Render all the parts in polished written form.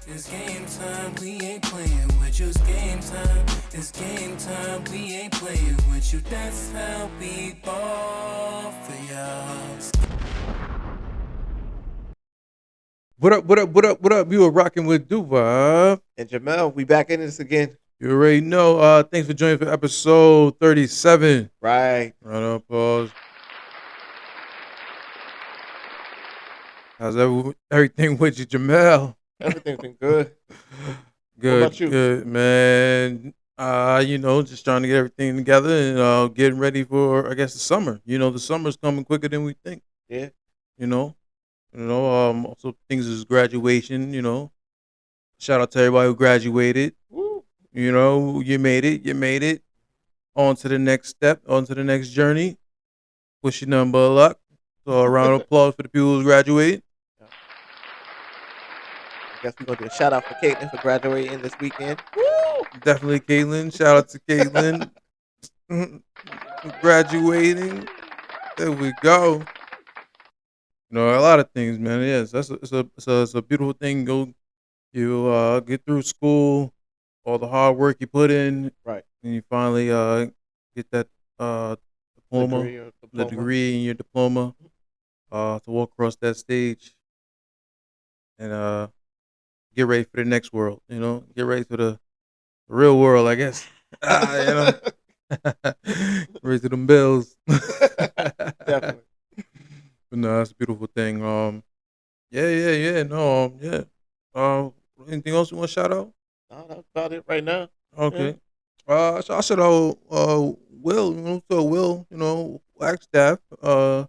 It's game time, we ain't playing with you. It's game time, it's game time, we ain't playing with you. That's how we ball for y'all. What up, what up, what up, what up? You were rocking with Duva. And Jamel, we back in this again. You already know. Thanks for joining for episode 37. Right. Round of applause. How's everything with you, Jamel? Everything's been good. Good, about you? good, man. Just trying to get everything together and getting ready for, I guess, the summer. The summer's coming quicker than we think. Yeah. Also things is graduation, Shout out to everybody who graduated. Woo. You made it. On to the next step, on to the next journey. Wish you nothing but luck. So a round of applause for the people who graduated. I guess we're going to do a shout out for Caitlin for graduating this weekend. Woo. Definitely Caitlin. Shout out to Caitlin. Graduating. There we go. A lot of things, man. Yes, it's a beautiful thing. You get through school, all the hard work you put in, Right. and you finally get that diploma, the degree in your diploma, to walk across that stage and get ready for the next world. Get ready for the real world, I guess. Raise to them bills. Definitely. But no, that's a beautiful thing. Yeah. No, yeah. Anything else you want to shout out? No, that's about it right now. Okay. So I should Will, Wagstaff, the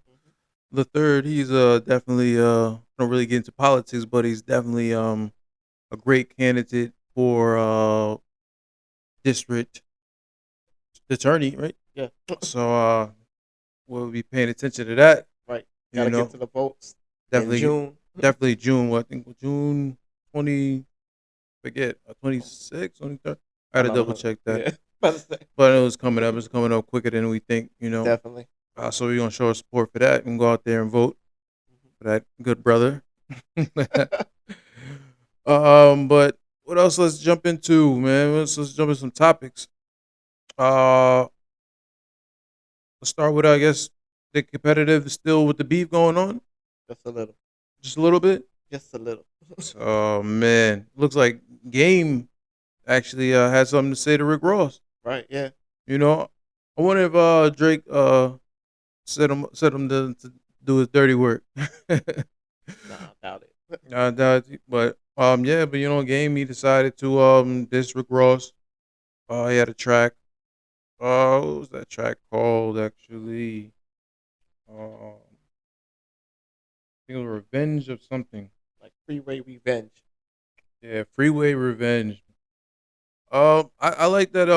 third. He's definitely don't really get into politics, but he's definitely a great candidate for district attorney, right? Yeah. So we'll be paying attention to that. Right. Gotta get to the votes. Definitely in June. Definitely June. I think June 26, 23rd. I had to double check that. Yeah. But it was coming up. It's coming up quicker than we think, Definitely. So we're going to show our support for that and go out there and vote for that good brother. But what else? Let's jump into, man. Let's jump into some topics. Let's start with, I guess, the competitive still with the beef going on. Just a little. Just a little bit? Just a little. Oh, man. Looks like Game actually had something to say to Rick Ross. Right, yeah. I wonder if Drake set him to do his dirty work. Nah, I doubt it. I doubt it. But Game, he decided to diss Rick Ross. He had a track. What was that track called actually? I think it was Revenge of something. Like Freeway Revenge. Yeah, Freeway Revenge. I like that.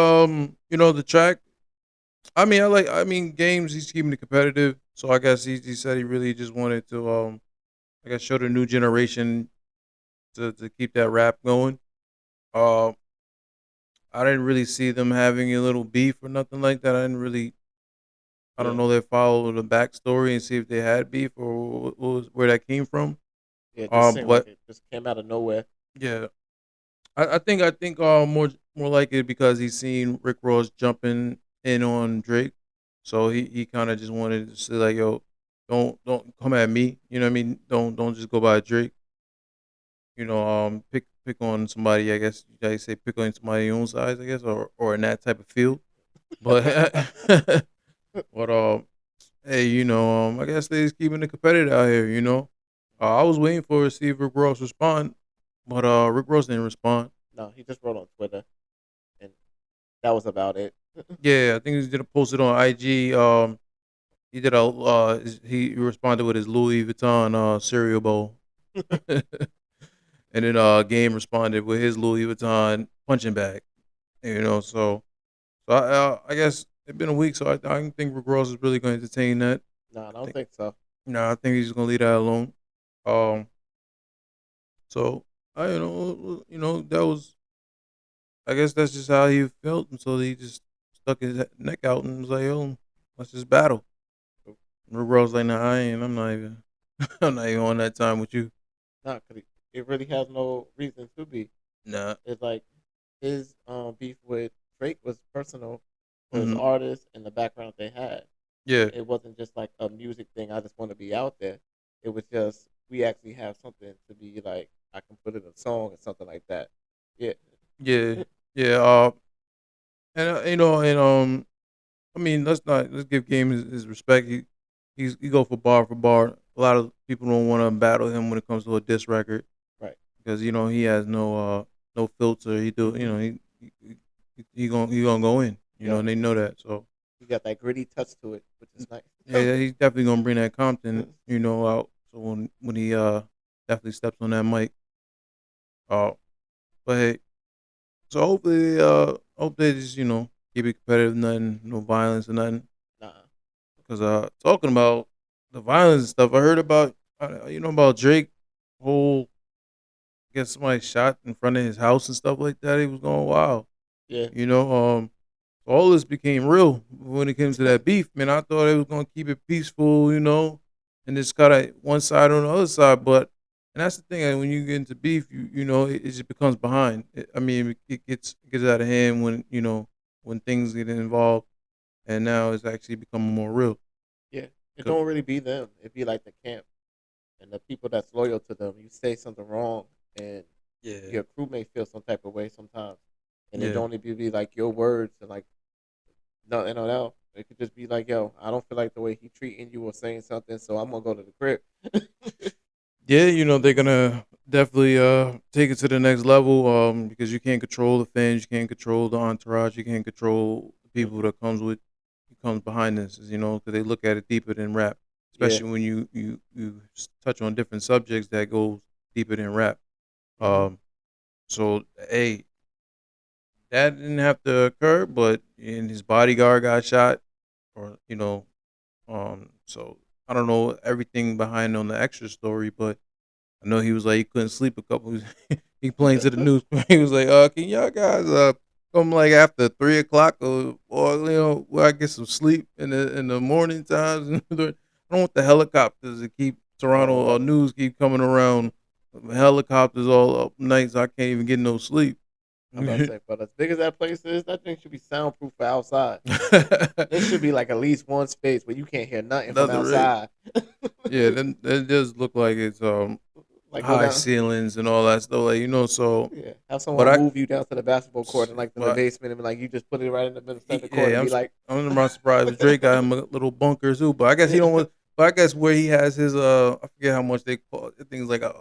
The track. I mean, Games. He's keeping it competitive. So I guess he said he really just wanted to I guess show the new generation to keep that rap going. I didn't really see them having a little beef or nothing like that. I don't know. They followed the backstory and see if they had beef or what was where that came from. Yeah, it just seemed like it just came out of nowhere. Yeah, I think more likely because he's seen Rick Ross jumping in on Drake, so he kind of just wanted to say like, yo, don't come at me. You know what I mean? Don't just go by Drake. Pick on somebody. I guess you guys say pick on somebody your own size. I guess or in that type of field. But but hey, I guess they just keeping it competitive out here. I was waiting for to see if Rick Ross respond, but Rick Ross didn't respond. No, he just wrote on Twitter, and that was about it. Yeah, I think he did a post it on IG. He did he responded with his Louis Vuitton cereal bowl, and then Game responded with his Louis Vuitton punching bag. So I guess it's been a week, so I don't think Rick Ross is really going to entertain that. No, I don't think so. No, I think he's just gonna leave that alone. So I that was. I guess that's just how he felt, and so he just stuck his neck out and was like, "Yo, let's just battle." Rick Ross like, "Nah, I ain't. I'm not even. I'm not even on that time with you." Nah, cause It really has no reason to be. Nah. It's like his beef with Drake was personal for his Hmm. artist and the background they had. Yeah. It wasn't just like a music thing. I just want to be out there. It was just we actually have something to be like. I can put in a song or something like that. Yeah, Yeah. Yeah. And I mean, let's give Game his respect. He go for bar for bar. A lot of people don't want to battle him when it comes to a diss record right. because he has no filter. He do Hmm. he gonna go in. Yep. And they know that. So He got that gritty touch to it, which is nice. yeah, he's definitely gonna bring that Compton out. So when he definitely steps on that mic. But hey, so hopefully hope they just keep it competitive, nothing, no violence or nothing. Nah. Because talking about the violence and stuff, I heard about about Drake whole get somebody shot in front of his house and stuff like that. He was going wild. Yeah. All this became real when it came to that beef. Man, I thought they was gonna keep it peaceful, and just cut of one side on the other side. And that's the thing. When you get into beef, it just becomes behind. I mean, it gets out of hand when things get involved, and now it's actually becoming more real. Yeah. It don't really be them. It be like the camp and the people that's loyal to them. You say something wrong, and Yeah, your crew may feel some type of way sometimes, and it yeah. don't even be like your words and like nothing else. It could just be like, yo, I don't feel like the way he treating you or saying something, so I'm gonna go to the crib. Yeah, they're gonna definitely take it to the next level because you can't control the fans, you can't control the entourage, you can't control the people Hmm. that comes behind this, because they look at it deeper than rap, Yeah. especially when you touch on different subjects that goes deeper than rap. Hmm. Um, so hey, that didn't have to occur, but and his bodyguard got shot, or so I don't know everything behind on the extra story, but I know he was like he couldn't sleep a couple. He playing to the news. He was like, can y'all guys come like after 3 o'clock or where I get some sleep in the morning times? I don't want the helicopters to keep Toronto Oh, news keep coming around. Helicopters all up nights. I can't even get no sleep. I'm about to say, but as big as that place is, that thing should be soundproof for outside. There should be like at least one space where you can't hear nothing from Another right. outside. Yeah, then it does look like it's Like go high down, ceilings and all that stuff. Like so. yeah. Have But someone move you down to the basketball court and like in the but basement and be like you just put it right in the middle of the court yeah, and be like, I'm not surprised if Drake got him a little bunker too. But I guess he don't want. But I guess where he has his I forget how much they call it. Things like a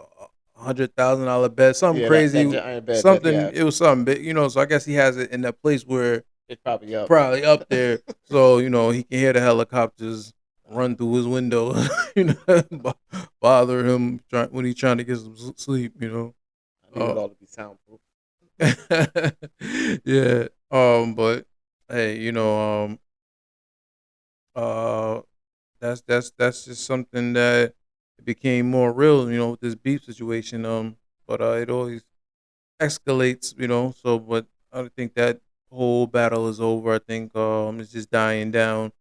$100,000 bet, something yeah, that crazy, giant bed that he something. has, It was something big, So I guess he has it in that place where it's probably up. probably up there, so he can hear the helicopters run through his window, bother him when he's trying to get some sleep. I need it all to be soundproof. Yeah. But hey, uh, that's just something that became more real, with this beef situation. But it always escalates, So, but I think that whole battle is over. I think it's just dying down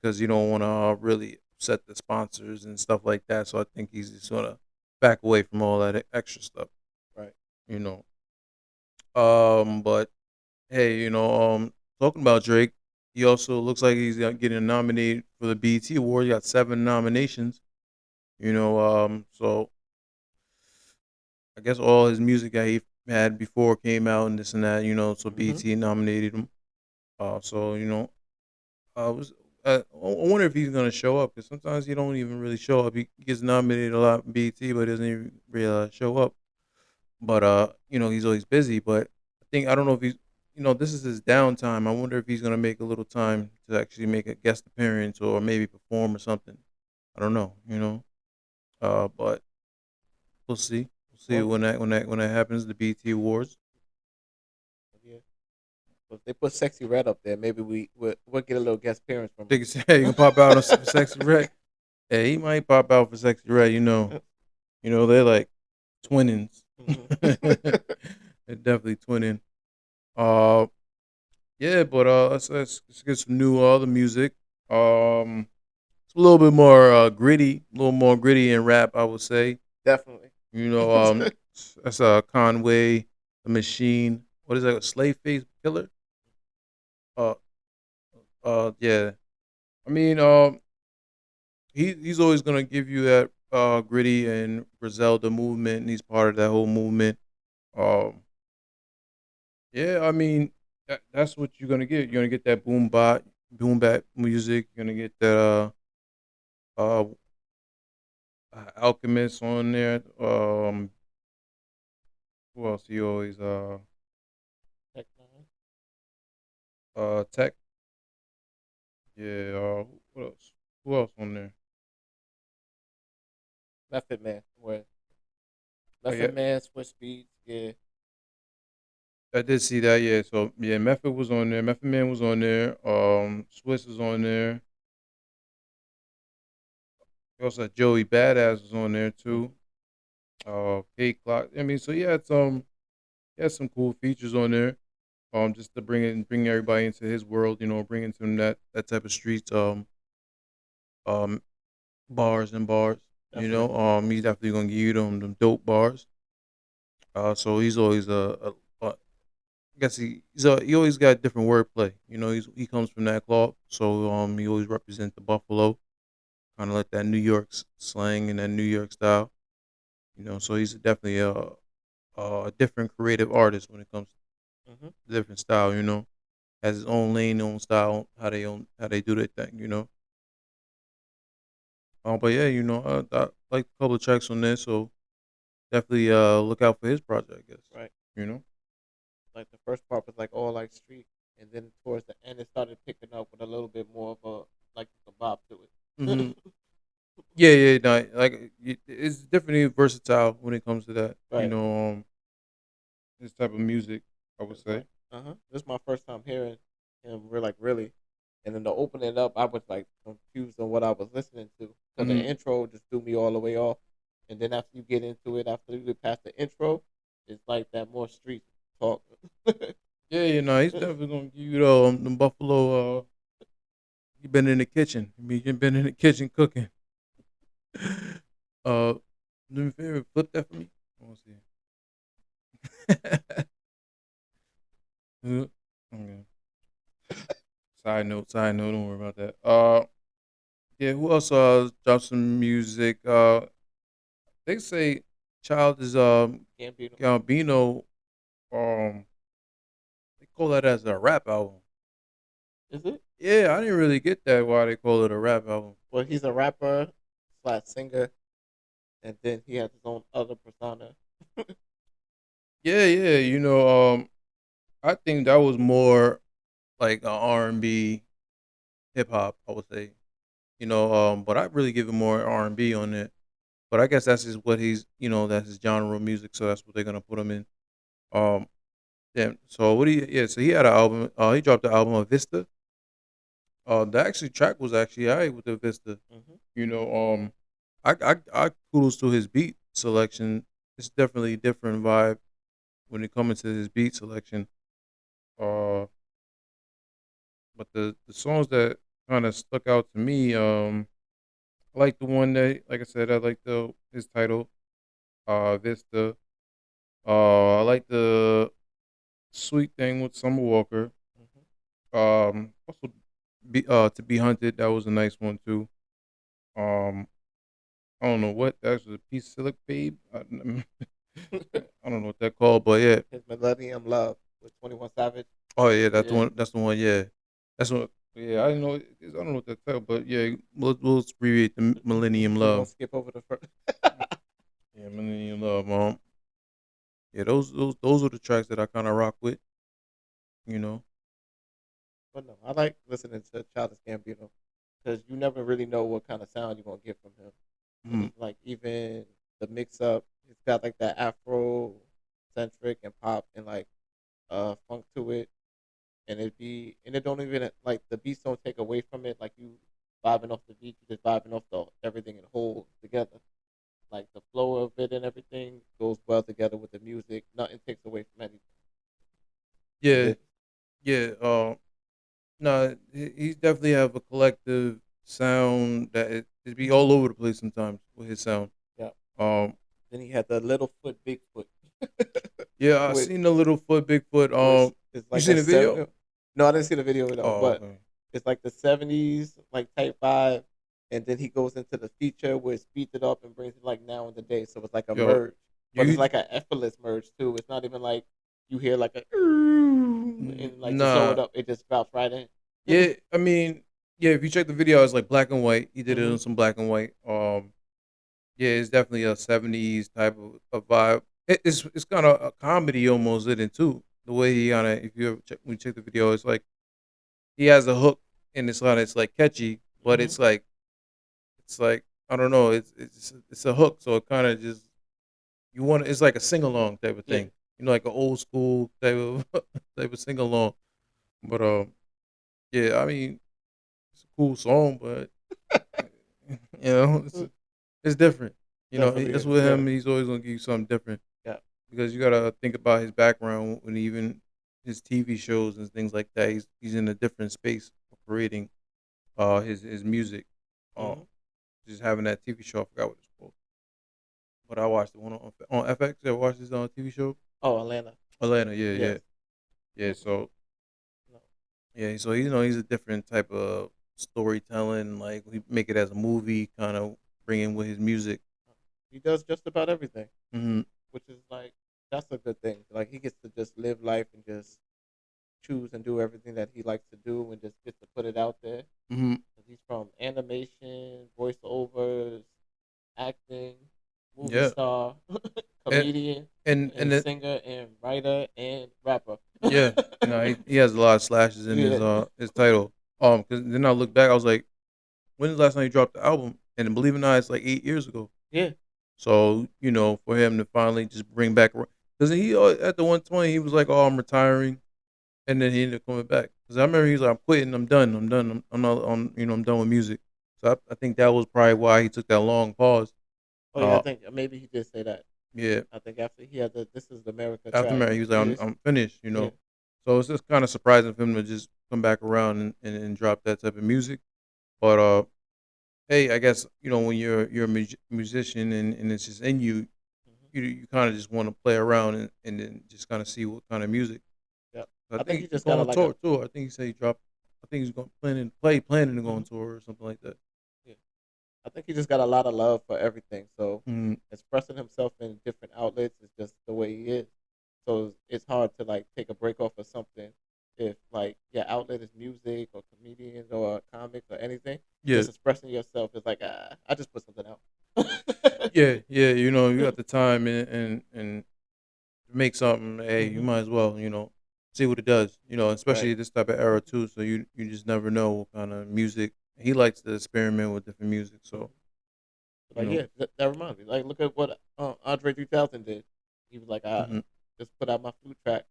because you don't want to really upset the sponsors and stuff like that. So I think he's just gonna back away from all that extra stuff, Right. you know. But hey, talking about Drake, he also looks like he's getting nominated for the BET Award. He got 7 nominations. So I guess all his music that he had before came out and this and that. So Hmm. BET nominated him. So I was. I wonder if he's gonna show up because sometimes he don't even really show up. He gets nominated a lot in BET, but doesn't even really show up. But he's always busy. But I don't know if he's this is his downtime. I wonder if he's gonna make a little time to actually make a guest appearance or maybe perform or something. I don't know. But we'll see. We'll see Well, when that happens. The BT Awards. yeah. So if they put Sexy Red up there, maybe we'll get a little guest appearance from Think it's- you can pop out on Sexy Red. Yeah, he might pop out for Sexy Red. They're like twinnings. him. They're definitely twinning. Uh, yeah, but let's get some new other music. It's a little bit more gritty, a little more gritty in rap, I would say. Definitely. You know, that's Conway, the Machine. What is that? Slave Face Killer. Uh, yeah. I mean, he's always gonna give you that gritty and Griselda movement, and he's part of that whole movement. Um, yeah, I mean, that's what you're gonna get. You're gonna get that boom bap music. You're gonna get that uh Alchemist on there. Who else? He always Tech Nine. Tech. Yeah. What else? Who else on there? Method Man. Where Oh yeah, Method Man, Switch Beats, yeah. I did see that. Yeah. So yeah, Method was on there. Method Man was on there. Swiss is on there. We also had Joey Badass was on there too. Mm-hmm. K Clock. I mean, so he had some cool features on there. Just to bring everybody into his world. You know, bring into them that type of streets. Um, bars and bars. You know, Definitely. he's definitely gonna give you them dope bars. So he's always I guess he always got different wordplay. You know, he comes from that cloth, so he always represents the Buffalo, kind of like that New York slang and that New York style. You know, so he's definitely a different creative artist when it comes Mm-hmm. to different style. You know, has his own lane, own style, how they do their thing. You know, but yeah, you know, I like a couple of tracks on there, so definitely look out for his project. I guess Right. you know. Like the first part was like all like street, and then towards the end it started picking up with a little bit more of a like a bop to Hmm. it. Yeah, yeah, no, like it's definitely versatile when it comes to that. You Right. know, this type of music, I would It's say. like, this is my first time hearing him. We're like, really? And then to open it up, I was like confused on what I was listening to. So the Hmm. intro just threw me all the way off. And then after you get into it, after you get past the intro, it's like that more street talk. Yeah, you know, he's definitely gonna give you the Buffalo. You been in the kitchen. I mean, you been in the kitchen cooking. uh, do me a favor, flip that for me. I want to see. Okay. Side note. Don't worry about that. Yeah. Who else? Dropped some music. They say Child is Gambino. Gambino. Um, they call that as a rap album. Is it? Yeah, I didn't really get that why they call it a rap album. Well, he's a rapper slash singer, and then he has his own other persona. Yeah, yeah. You know, I think that was more like a R&B hip hop. I would say. You know, but I really give it more R&B on it. But I guess that's just what he's. You know, that's his genre of music. So that's what they're gonna put him in. Um, yeah. So what do you? Yeah. So he had an album. He dropped the album of Vista. The actually track was actually alright with the Vista. Hmm. You know, I kudos to his beat selection. It's definitely a different vibe when it comes to his beat selection. Uh, but the songs that kind of stuck out to me, I like the one that, like I said, I like the his title, Vista. I like the Sweet Thing with Summer Walker. Hmm. Also, To Be Hunted, that was a nice one too. Um, I don't know what that was, a piece of Silk Babe. I don't know what that called, but yeah. His Millennium Love with 21 Savage. Oh yeah, that's the Yeah. one. That's the one. Yeah, that's what. Yeah, I didn't know. I don't know what that title, but yeah, we'll abbreviate the Millennium We're gonna Love. skip over the first. Yeah, Millennium Love. Yeah, those are the tracks that I kind of rock with. You know. But no, I like listening to Childish Gambino because you never really know what kind of sound you're gonna get from him. Mm. Like even the mix up, it's got like that Afro centric and pop and like funk to it, and it don't even like the beats don't take away from it. Like you vibing off the beat, you just vibing off the everything in whole together. Like the flow of it and everything goes well together with the music. Nothing takes away from anything. And Yeah, it, yeah. No, he definitely have a collective sound that it be all over the place sometimes with his sound. yeah, Um, Then he had the Littlefoot Bigfoot, Yeah, I with seen the Littlefoot Bigfoot. which is You like seen a the video? seven. No, I didn't see the video at all, Oh, but okay. it's like the '70s, like type vibe, and then he goes into the feature where it speeds it up and brings it like now in the day. So it's like a Yo, merge, but it's you like an effortless merge too. It's not even like you hear like a and like to slow nah. it up, it just drops right in. Yeah, I mean, yeah. If you check the video, it's like black and white. He did it Hmm. in some black and white. Yeah, it's definitely a '70s type of vibe. It's kind of a comedy almost in it too. The way he on it. If you ever check, when you check the video, it's like he has a hook and it's like catchy, but Hmm. it's like I don't know. It's a hook, so it kind of just you want. It's like a sing along type of Yeah. thing. You know, like an old school type of type of sing along. But yeah. I mean, it's a cool song, but it's different. You know, Definitely that's is. with Yeah. him. He's always gonna give you something different Yeah. because you gotta think about his background when even his TV shows and things like that. He's in a different space of creating his music. Um, Hmm. just having that TV show. I forgot what it's called, but I watched the one on FX. I watched this on TV show. Oh, Atlanta. Atlanta, yeah, Yes. yeah, yeah. Hmm. So No. yeah, so he's a different type of storytelling. Like he make it as a movie, kind of bring in with his music. He does just about everything, Hmm. which is like that's a good thing. Like he gets to just live life and just choose and do everything that he likes to do and just gets to put it out there. Hmm. He's from animation, voiceovers, acting, movie Yeah, star, and comedian, and and it, singer and writer and rapper. yeah, he has a lot of slashes in Yeah, his title. Because then I look back, I was like, when's the last time he dropped the album? And believe it or not, it's like 8 years ago. yeah, So for him to finally just bring back, because he at the 120, he was like, "Oh, I'm retiring," and then he ended up coming back. Because I remember he was like, "I'm quitting, I'm done, I'm not, I'm done with music." So I think that was probably why he took that long pause. oh yeah. I Uh, think maybe he did say that. yeah, I think after he had the "This Is America" after track, marriage, he was like, he just I'm finished," yeah. So it's just kind of surprising for him to just come back around and drop that type of music. But hey, I guess when you're a musician and it's just in you, Hmm. you kind of just want to play around and then just kind of see what kind of music. Yep. I I think he think he's just got going a on like a tour too. I think he said he dropped. I think he's going planning to go on mhm, tour or something like that. yeah. I think he just got a lot of love for everything. So Mm, expressing himself in different outlets is just the way he is. So it's hard to like take a break off of something if like your outlet is music or comedians or comics or anything. yeah, Just expressing yourself is like I just put something out. yeah, yeah. You got the time and make something. Hey, you Hmm. might as well see what it does. Right. Especially this type of era too. So you just never know what kind of music he likes to experiment with different music. Hmm. So you Like know. yeah, that reminds me. Like look at what Andre 3000 did. He was like I Mhm. just put out my flute track.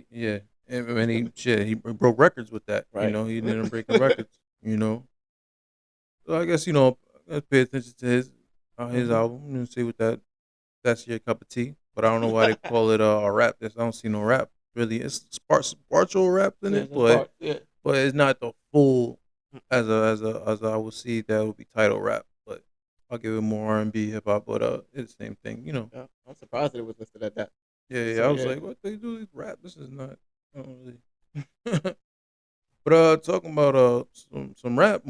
Yeah, and he broke records with that. Right. He ended up breaking records. You know, so I guess let's pay attention to his Hmm. album and see what that's your cup of tea. But I don't know why they call it a rap. I don't see no rap really. It's partial rap in Yeah, it, just but part. Yeah. it's not the full as I would see that would be title rap. But I'll give it more R&B hip hop. But it's the same thing. Yeah, I'm surprised that it was listed at that. Yeah, yeah. So I was yeah. like, what they do this rap? This is not. I don't really. But talking about some rap.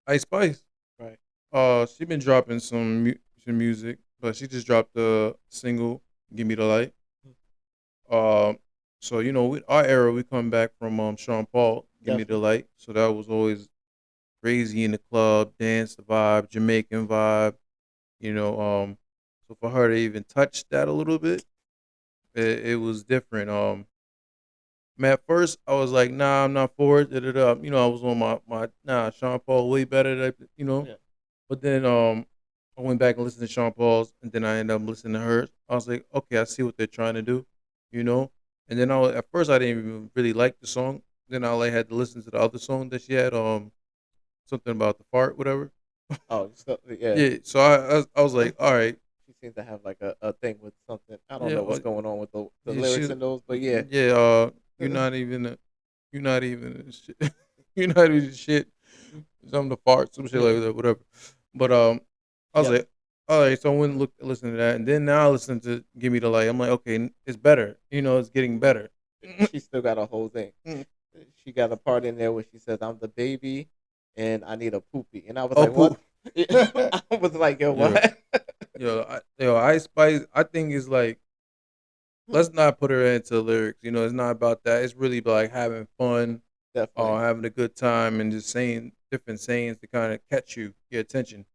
Ice Spice. Right. She been dropping some music, but she just dropped the single "Give Me the Light." Um, so with our era, we come back from Sean Paul, "Give Me the Definitely. Light." So that was always crazy in the club, dance the vibe, Jamaican vibe. So for her to even touch that a little bit, it was different. Man, at first I was like, nah, I'm not for it. Da, da, da. I was on my nah, Sean Paul way better. Yeah. But then I went back and listened to Sean Paul's, and then I ended up listening to hers. I was like, okay, I see what they're trying to do, you know. And then at first I didn't even really like the song. Then I like had to listen to the other song that she had, something about the fart, whatever. Oh, so, yeah. Yeah, so I was like, all right, She seems to have like a thing with something. I don't yeah, know what's going on with the yeah, lyrics in those, but yeah. yeah, you're not even you're not even shit. You're not even shit. Something to fart, some shit Yeah. like that, whatever. But I was Yep. like, all right, so I went and listen to that, and then now I listen to "Give Me the Light." I'm like, okay, it's better. It's getting better. She still got a whole thing. Mm. She got a part in there where she says, "I'm the baby, and I need a poopy," and I was Oh, like, poo. "What?" I was like, "Yo, yo, what?" Ice Spice. I think is like, let's not put her into lyrics. It's not about that. It's really like having fun, Definitely. having a good time, and just saying different sayings to kind of catch your attention.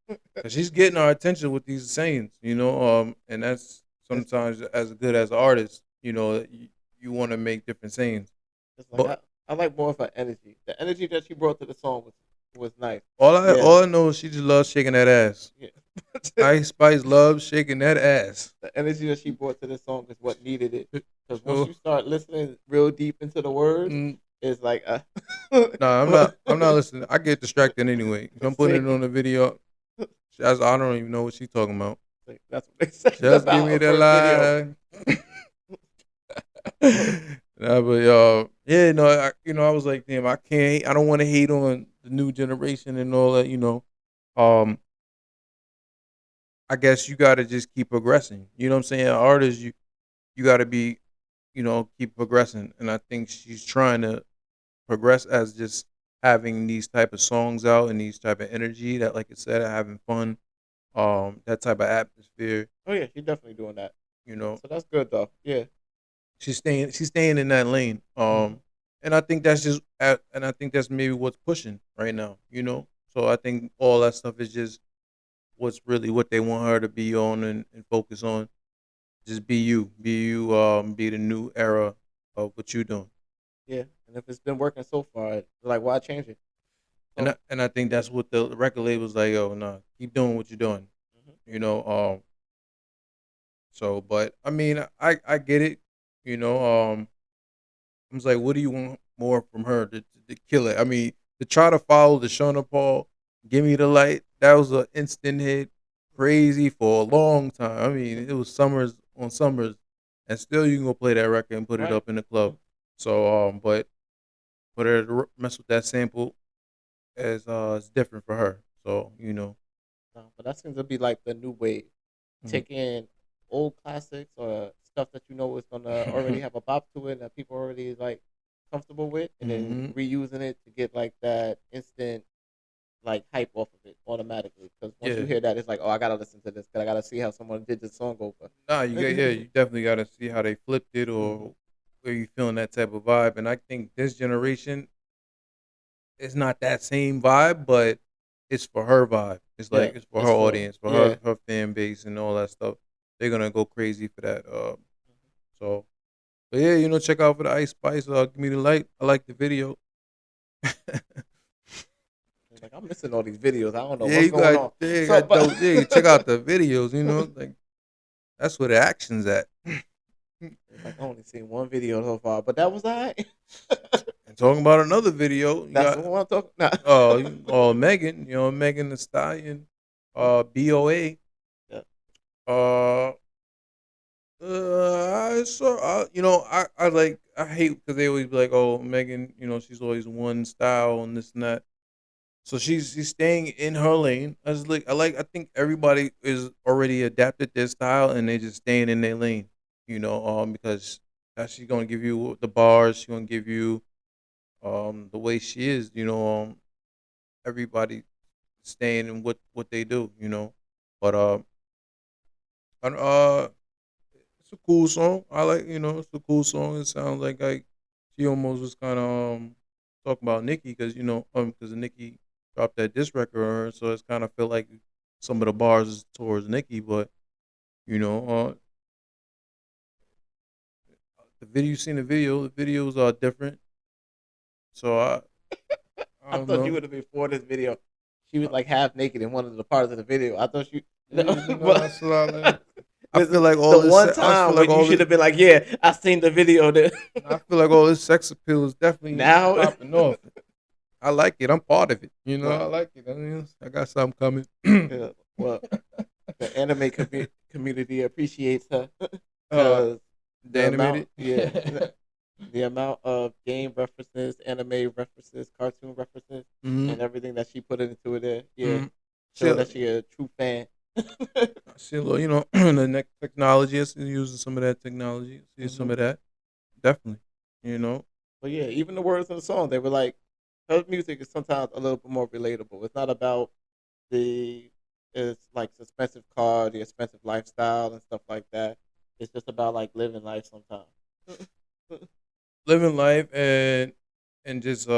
Cause she's getting our attention with these sayings, and that's It's, sometimes as good as an artist, you want to make different sayings. it's like But I like more of her energy. The energy that she brought to the song was nice. all I Yeah, all I know is she just loves shaking that ass. yeah. Ice Spice loves shaking that ass. The energy that she brought to the song is what needed it. Because once So, you start listening real deep into the words, mm, it's like, nah, I'm but not. I'm not listening. I get distracted anyway. If I'm putting it see, on the video, I don't even know what she's talking about. like, that's what they said Just give about me her the first video. line. Nah, but yeah, no, I was like, damn, I can't. I don't want to hate on the new generation and all that. Um, I guess you got to just keep progressing. You know what I'm saying? Artists, you got to be, keep progressing. And I think she's trying to progress as just having these type of songs out and these type of energy that, like I said, having fun. That type of atmosphere. Oh yeah, she's definitely doing that. You know, So that's good though. Yeah. she's staying in that lane. Mhm. And I think that's and I think that's maybe what's pushing right now. So I think all that stuff is just what's really what they want her to be on and focus on. Just be you, be the new era of what you doing. Yeah. And if it's been working so far, like why change it? And So I think that's what the record label's like. Oh no, keep doing what you're doing. mhm. You know. So, but I mean, I get it. I was like, what do you want more from her to kill it? I mean, to try to follow the Shona Paul, "Give Me the Light," that was an instant hit, crazy for a long time. I mean, it was summers on summers, and still you can go play that record and put it Right. up in the club. So, but for her to mess with that sample is different for her. So, No, but that seems to be like the new wave. Taking old classics or stuff that you know is gonna already have a bop to it that people already like comfortable with, and then hmm reusing it to get like that instant like hype off of it automatically. Because once you yeah. hear that, it's like, oh, I gotta listen to this. Cause I gotta see how someone did this song over. Nah, you definitely got to see how they flipped it Mhm. or where you feeling that type of vibe. And I think this generation, it's not that same vibe, but it's for her vibe. It's Yeah, like it's for her it's for audience, for yeah. her fan base, and all that stuff. They're gonna go crazy for that. So, but yeah, check out for the Ice Spice. Give Me the Light. I like the video. It's like I'm missing all these videos. I don't know Yeah, what's going on. you So, got but dope. Yeah, check out the videos. Like that's where the action's at. it's like I only seen one video so far, but that was alright. And talking about another video, you That's the got one I'm talking. Nah. Megan. Megan the Stallion, BOA. Yeah. Uh, I hate because they always be like, oh, Megan, she's always one style and this and that. So she's staying in her lane. I think everybody is already adapted their style and they just staying in their lane. Because she's gonna give you the bars. She's gonna give you the way she is. Everybody staying in what they do. But it's a cool song. I like, it's a cool song. It sounds like she almost was kind of talking about Nicki because Nicki dropped that diss record on her, so it's kind of feel like some of the bars is towards Nicki, but you know, the video, you seen the videos are different. So I I don't thought you know. would have been for this video. She was like half naked in one of the parts of the video. I thought you, Yeah, but that's what I like. I this is feel like the all this. one I feel time like when you all should this. have been like, "Yeah, I seen the video." That I feel like all this sex appeal is definitely now, popping off. I like it. I'm part of it. I no, like it. I got something coming. yeah, well, the anime community appreciates her uh, because the the amount, animated. yeah, the amount of game references, anime references, cartoon references, hmm and everything that she put into it. There, yeah, hmm showing She, that she a true fan. I see a little, the next technology. I see using some of that technology. I see some Hmm. of that. Definitely. You know. But yeah, even the words in the song, they were like, her music is sometimes a little bit more relatable. It's not about the it's like expensive car, the expensive lifestyle and stuff like that. It's just about like living life sometimes. Living life and just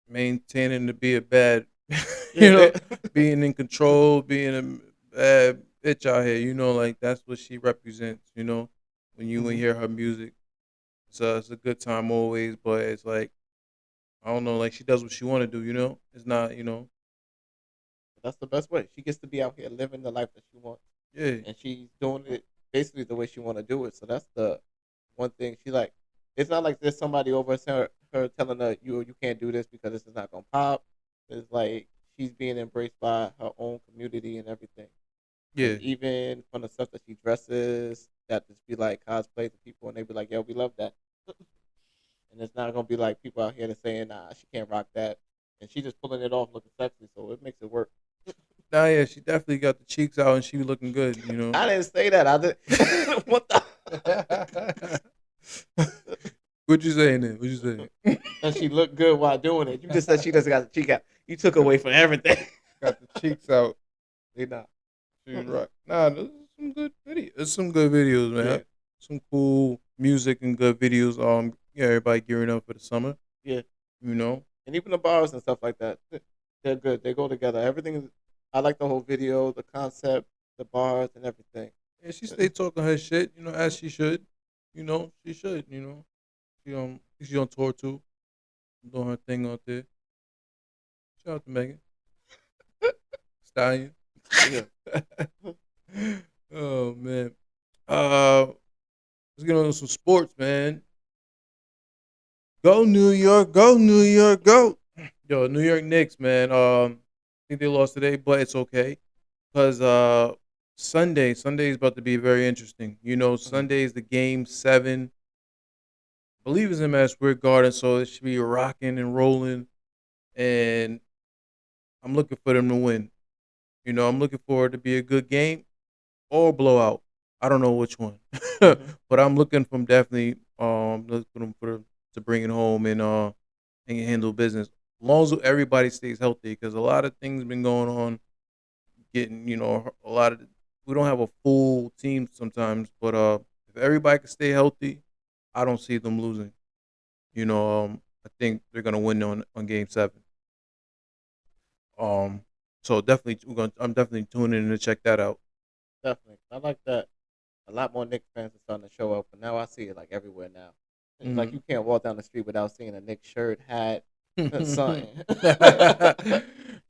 maintaining to be a bad, you Yeah, know, being in control, being a bad bitch out here. Like that's what she represents. When you hmm hear her music, it's a good time always. But it's like I don't know, like she does what she want to do. It's not, that's the best way. She gets to be out here living the life that she wants, yeah, and she's doing it basically the way she want to do it. So that's the one thing she like. It's not like there's somebody over her telling her you can't do this because this is not gonna pop. It's like she's being embraced by her own community and everything. And yeah. even from the stuff that she dresses, that just be like cosplay to people, and they be like, "Yo, we love that." And it's not gonna be like people out here that saying, "Nah, she can't rock that," and she just pulling it off, looking sexy, so it makes it work. Nah, yeah, she definitely got the cheeks out and she be looking good. I didn't say that. I did. What the? What you saying then? What you saying? And she looked good while doing it. You just said she doesn't got the cheek out. You took away from everything. Got the cheeks out. They not. She rock. Nah, those are some good videos. There's some good videos, Yeah, man. Some cool music and good videos. Yeah, everybody gearing up for the summer. yeah. You know. And even the bars and stuff like that, they're good. They go together. Everything is. I like the whole video, the concept, the bars, and everything. And she stay talking her shit. As she should. She should. She's on tour too, doing her thing out there. Shout out to Megan Stallion. Yeah. Oh man. Uh, let's get on to some sports, man. Go New York, go New York, go. Yo, New York Knicks, man. I think they lost today, but it's okay because Sunday is about to be very interesting. Mhm. Sunday is the game 7. I believe it's in Madison Square Garden, so it should be rocking and rolling. And I'm looking for them to win. I'm looking for it to be a good game or blowout. I don't know which one, Mhm. but I'm looking from definitely looking for them to bring it home and handle business. As long as everybody stays healthy, because a lot of things been going on. Getting a lot of we don't have a full team sometimes, but if everybody can stay healthy, I don't see them losing. I think they're gonna win on game 7. Um, so definitely I'm definitely tuning in to check that out. Definitely. I like that. A lot more Knicks fans are starting to show up, but now I see it like everywhere now. It's like Hmm. you can't walk down the street without seeing a Knicks shirt, hat, something.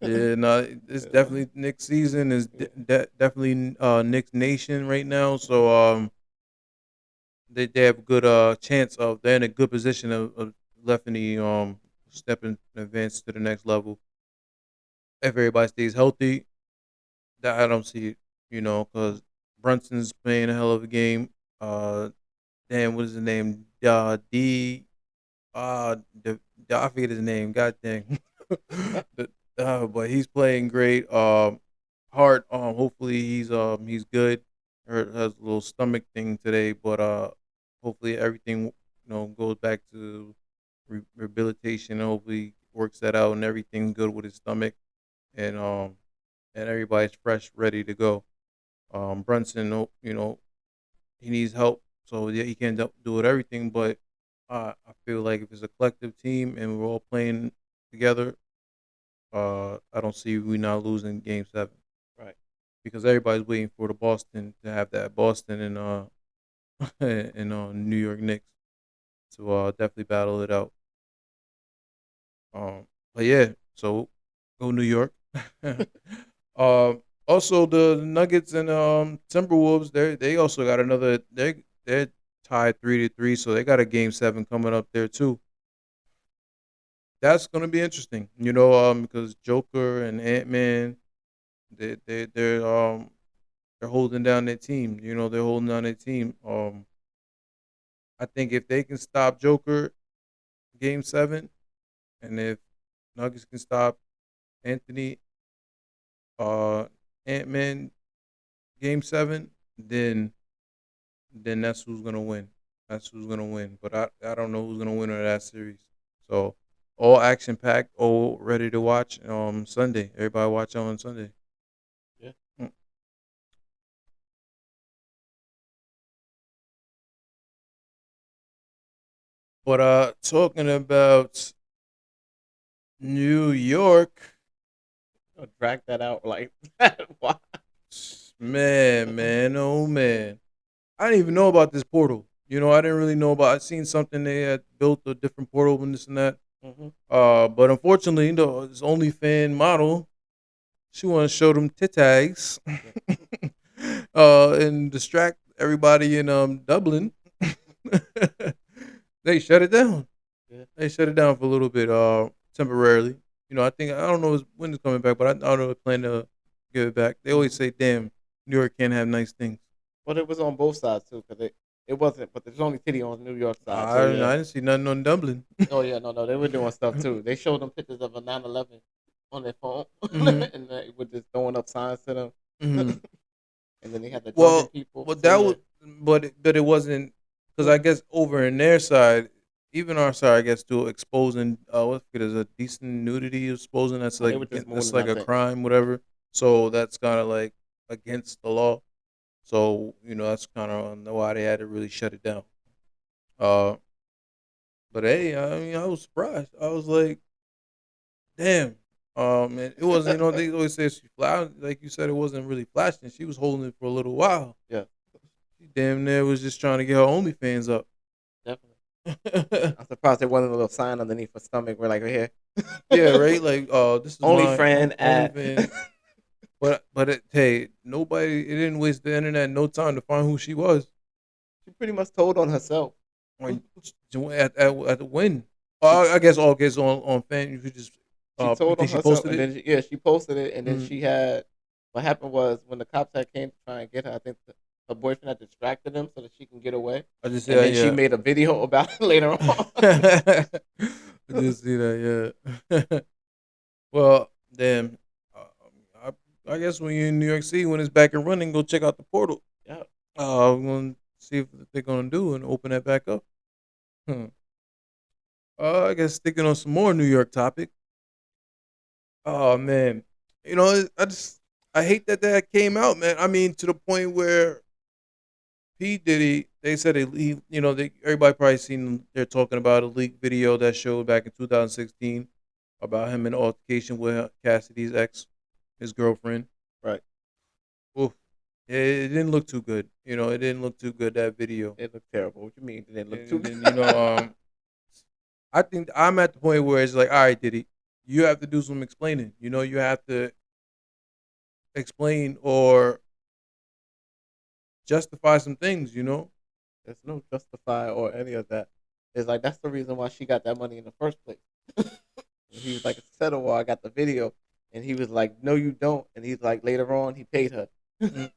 Yeah, no, it's definitely Nick's season. Is Yeah. definitely Nick's nation right now. So they have a good chance of they're in a good position of letting the stepping advance to the next level if everybody stays healthy. That I don't see it, because Brunson's playing a hell of a game. Uh, damn, what is his name? D. I forget his name. God dang. The- but he's playing great. Hart. Hopefully he's good. Has a little stomach thing today, but hopefully everything goes back to rehabilitation. And hopefully works that out and everything's good with his stomach and everybody's fresh, ready to go. Brunson, he needs help, so yeah, he can't do it everything. But I feel like if it's a collective team and we're all playing together, I don't see we not losing game 7 Right. because everybody's waiting for the Boston to have that Boston and and New York Knicks to definitely battle it out. But yeah, so go New York. Also the Nuggets and Timberwolves, they also got another. They're tied 3-3, so they got a game 7 coming up there too. That's gonna be interesting, because Joker and Ant-Man, they're holding down their team. They're holding down their team. I think if they can stop Joker game 7, and if Nuggets can stop Anthony, Ant-Man Game 7, then that's who's gonna win. That's who's gonna win. But I don't know who's gonna win of that series. So all action packed, all ready to watch Sunday. Everybody watch on Sunday. Yeah. Mm. But talking about New York, Drag that out like that. Why? man, oh man. I didn't even know about this portal. I didn't really know about. I seen something they had built a different portal and this and that. Hmm. But unfortunately, this OnlyFan model, she want to show them titties, and distract everybody in Dublin. They shut it down. Yeah. They shut it down for a little bit, temporarily. I don't know when it's coming back, but I don't know they plan to give it back. They always say, "Damn, New York can't have nice things." But it was on both sides too, because it wasn't. But there's only titty on New York side. I, So I yeah. didn't see nothing on Dublin. Oh yeah, no, they were doing stuff too. They showed them pictures of a 911 on their phone, Hmm. and they were just throwing up signs to them. Hmm. And then they had the drunken Well, people. but So that yeah, was, but it wasn't because I guess over in their side, even our side, I guess, to exposing what it is a decent nudity exposing that's they were just that's mooning. I like a think. crime, whatever. So that's kind of like against the law. So that's kind of why they had to really shut it down. Uh, but hey, I mean, I was surprised. I was like, damn. And it wasn't. They always say she flashed. Like you said, it wasn't really flashing. She was holding it for a little while. Yeah, She damn near was just trying to get her OnlyFans up. definitely. I'm surprised there wasn't a little sign underneath her stomach. We're like, right here, Yeah, right. Like, this is only my friend at. OnlyFans. Hey, nobody. It didn't waste the internet no time to find who she was. She pretty much told on herself. Like, at the win. I guess all gets on fan. You could just. She You told on think she herself, posted and it? then she posted it, and then Mhm. she had. What happened was when the cops had came to try and get her, I think her boyfriend had distracted him so that she can get away, I just and said, then she yeah. made a video about it later on. I just see that, yeah. Well, then, I guess when you're in New York City, when it's back and running, go check out the portal. Yeah, I'm going to see if they're going to do and open that back up. Hmm. I guess sticking on some more New York topic. Oh man, I hate that came out, man. I mean, to the point where P Diddy, they said they leave. Everybody probably seen they're talking about a leaked video that showed back in 2016 about him in altercation with Cassidy's ex, his girlfriend. right. Oof. It didn't look too good. It didn't look too good, that video. It looked terrible. What you mean? It didn't look too And good. then I think I'm at the point where it's like, all right, Diddy, you have to do some explaining. You have to explain or justify some things. There's no justify or any of that. It's like that's the reason why she got that money in the first place. And he was like, "Settle, or I got the video," and he was like, "No, you don't." And he's like, later on, he paid her. Mm.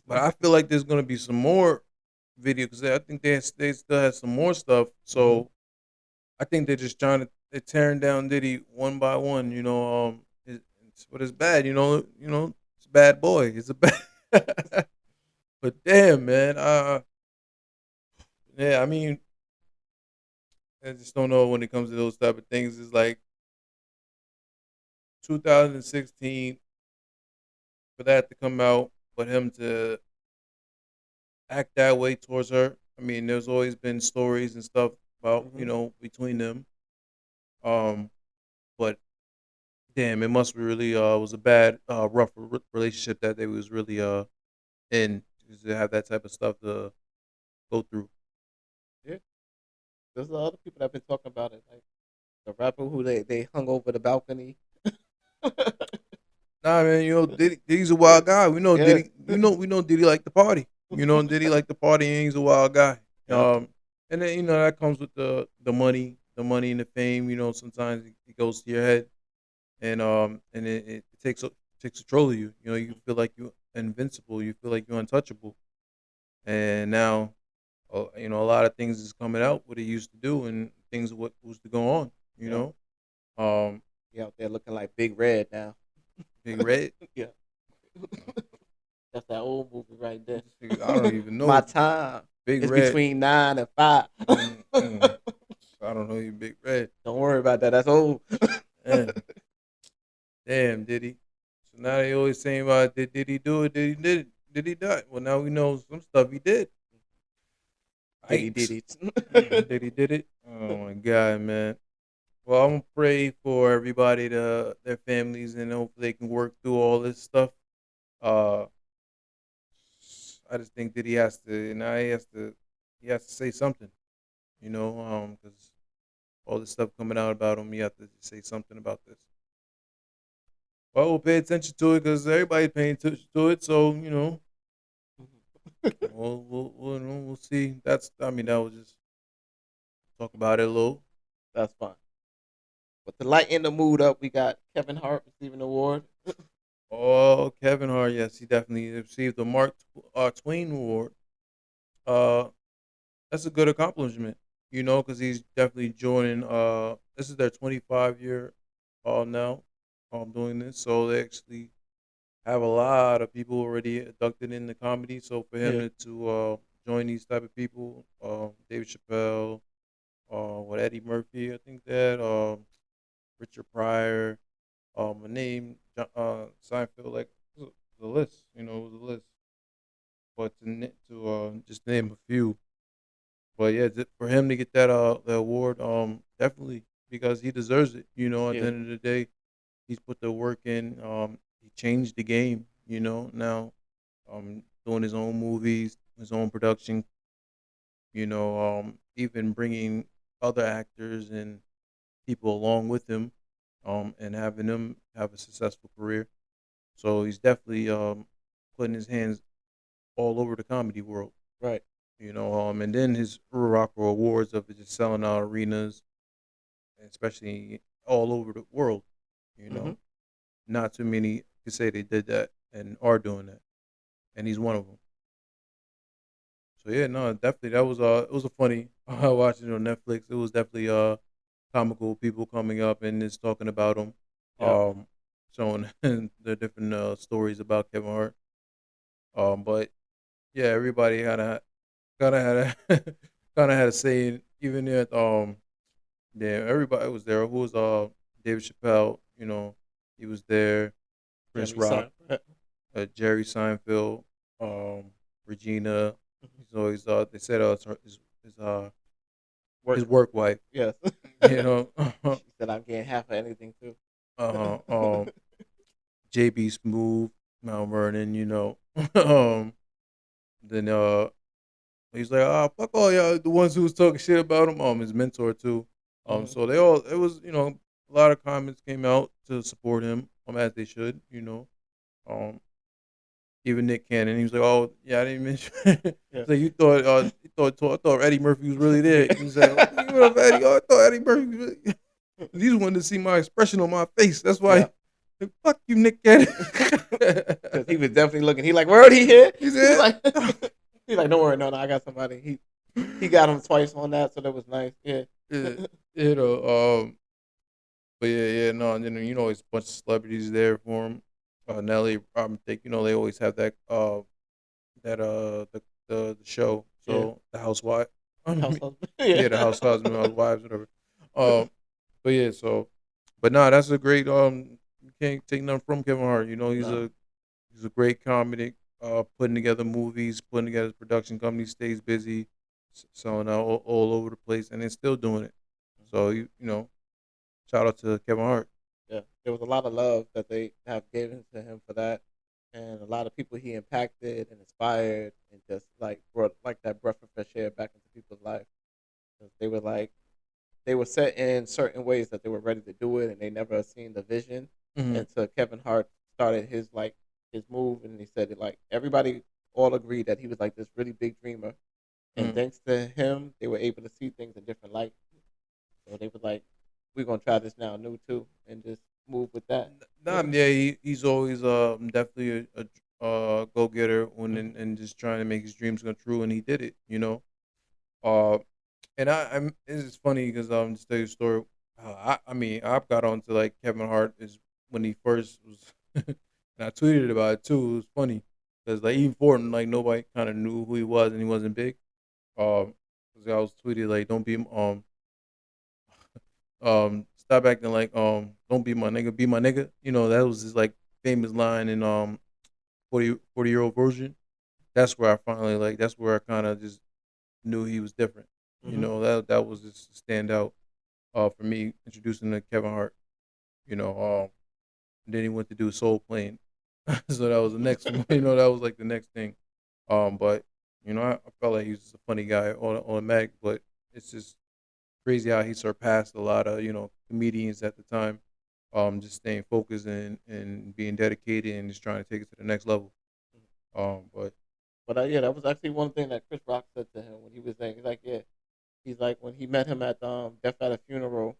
But I feel like there's gonna be some more video because I think they still have some more stuff. So I think they're just they're tearing down Diddy one by one. It's bad. It's a bad boy. It's a bad. But damn, man. Yeah. I mean, I just don't know when it comes to those type of things. It's like 2016 for that to come out, but him to act that way towards her. I mean, there's always been stories and stuff about between them. Um, but damn, it must be really was a bad rough relationship that they was really in to have that type of stuff to go through. Yeah, there's other people that have been talking about it, like the rapper who they hung over the balcony. Nah, man, Diddy's a wild guy. We know Yeah. Diddy. We know Diddy like the party. Diddy like the party, and he's a wild guy. Yeah. And then that comes with the money and the fame. Sometimes it goes to your head, and it takes control of you. You feel like you're invincible. You feel like you're untouchable. And now, a lot of things is coming out what he used to do, and things what was to go on. You Yeah. know, um, He out there looking like Big Red now. Big Red. Yeah. That's that old movie right there. I don't even My know. time Big is Red. between 9 and 5. Mm. I don't know you, Big Red. Don't worry about that. That's old. Man, damn, did he? So now they always saying about did he do it? Did he die? Well, now we know some stuff he did. Did Yikes. it. Did he did it? Oh my god, man. Well, I'm gonna pray for everybody to their families and hopefully they can work through all this stuff. Uh, I just think that he has to now he has to say something, because all this stuff coming out about him, you have to say something about this. Well, we'll pay attention to it because everybody's paying attention to it. So we'll see. That was just talk about it a little. That's fine. But to lighten the mood up, we got Kevin Hart receiving the award. Oh, Kevin Hart, yes, he definitely received the Mark Twain Award. Uh, that's a good accomplishment, because he's definitely joining. This is their 25-year now, doing this. So they actually have a lot of people already inducted in the comedy. So for him Yeah. to join these type of people, David Chappelle, what Eddie Murphy, I think that Richard Pryor, a name Seinfeld, like it was the list, it was a list. But to just name a few, but yeah, for him to get that the award, definitely because he deserves it. At the Yeah. end of the day, he's put the work in. He changed the game. Now, doing his own movies, his own production. Even bringing other actors and people along with him, and having them have a successful career. So he's definitely putting his hands all over the comedy world. Right. And then his Rocker Awards of just selling out arenas, especially all over the world. You Hmm. know, not too many could say they did that and are doing that, and he's one of them. So yeah, no, definitely that was it was a funny watching it on Netflix. It was definitely comical people coming up and just talking about him, Yep. um, showing the different stories about Kevin Hart. But yeah, everybody kind of had a kind of had a saying. Even at yeah, everybody was there. Who was David Chappelle? He was there. Chris Jerry Rock, Seinfeld. Jerry Seinfeld, Regina. Mhm. He's always they said it's Work. his work wife. Yes. You know, She said I'm getting half of anything too. uh, JB Smooth, Mount Vernon. um, then he's like, fuck all y'all, the ones who was talking shit about him. His mentor too. Hmm. So they all, it was, a lot of comments came out to support him, as they should. Um, even Nick Cannon, he was like, oh yeah, I didn't mention. Yeah. So I thought Eddie Murphy was really there. He was like, what up, Eddie? Oh, I thought Eddie Murphy was really. He just wanted to see my expression on my face. That's why. Yeah. Like, fuck you, Nick Cannon. Because he was definitely looking. He like, where he here? He He's said, like, he's like, don't worry, no, I got somebody. He got him twice on that, so that was nice. Yeah. yeah, you know, but yeah, no, and then it's a bunch of celebrities there for him. Nelly, think they always have the show. Yeah. So the housewife, Household. yeah, the Yeah. housewives, whatever. Um, but yeah, but nah, that's a great you can't take nothing from Kevin Hart. He's No. a great comedic, putting together movies, putting together his production company, stays busy, selling out all over the place, and then still doing it. So shout out to Kevin Hart. Yeah, there was a lot of love that they have given to him for that, and a lot of people he impacted and inspired, and just like brought like that breath of fresh air back into people's life. 'Cause they were set in certain ways that they were ready to do it, and they never seen the vision. Hmm. And so Kevin Hart started his move, and he said it like everybody all agreed that he was like this really big dreamer, and Hmm. thanks to him, they were able to see things in different light. So they were like, "We're gonna try this now, new too, and just move with that." Nah, yeah, he's always definitely a go getter when Mhm. and just trying to make his dreams come true, and he did it. Uh, and it's just funny because just tell you a story. I mean I've got on to like Kevin Hart is when he first was And I tweeted about it too. It was funny because like even Fortin, like nobody kind of knew who he was, and he wasn't big. 'Cause I was tweeted like, "Don't be stop acting like don't be my nigga, be my nigga." You know that was his like famous line in 40-year-old version. That's where I finally like. That's where I kind of just knew he was different. You Mm-hmm. know that was just a standout for me introducing to Kevin Hart. You know, and then he went to do Soul Plane, so that was the next one. You know, that was like the next thing. But you know, I felt like he was just a funny guy on a Mag, but it's just crazy how he surpassed a lot of comedians at the time. Just staying focused and being dedicated and just trying to take it to the next level. But But yeah, that was actually one thing that Chris Rock said to him when he was saying, he's like, yeah, he's like when he met him at Death at a Funeral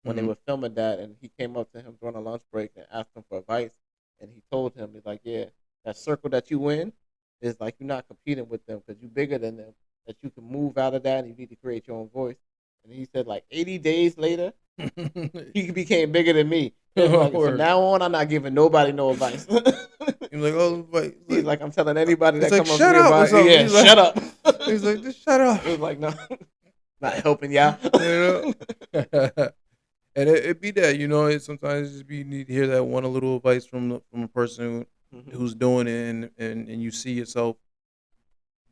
when they mhm. were filming that, and he came up to him during a lunch break and asked him for advice, and he told him, he's like, yeah, that circle that you in is like you're not competing with them because you're bigger than them. That you can move out of that, and you need to create your own voice. And he said, like 80 days later, he became bigger than me. He was like, from Word. now on, I'm not giving nobody no advice. He's like, oh, He's like, I'm telling anybody it's that like come up to shut me up or about, something. yeah, shut up. He's like, just shut up. It was like, no, not helping y'all. You know. And it be that sometimes it just be you need to hear that one a little advice from a person Mhm. who's doing it and you see yourself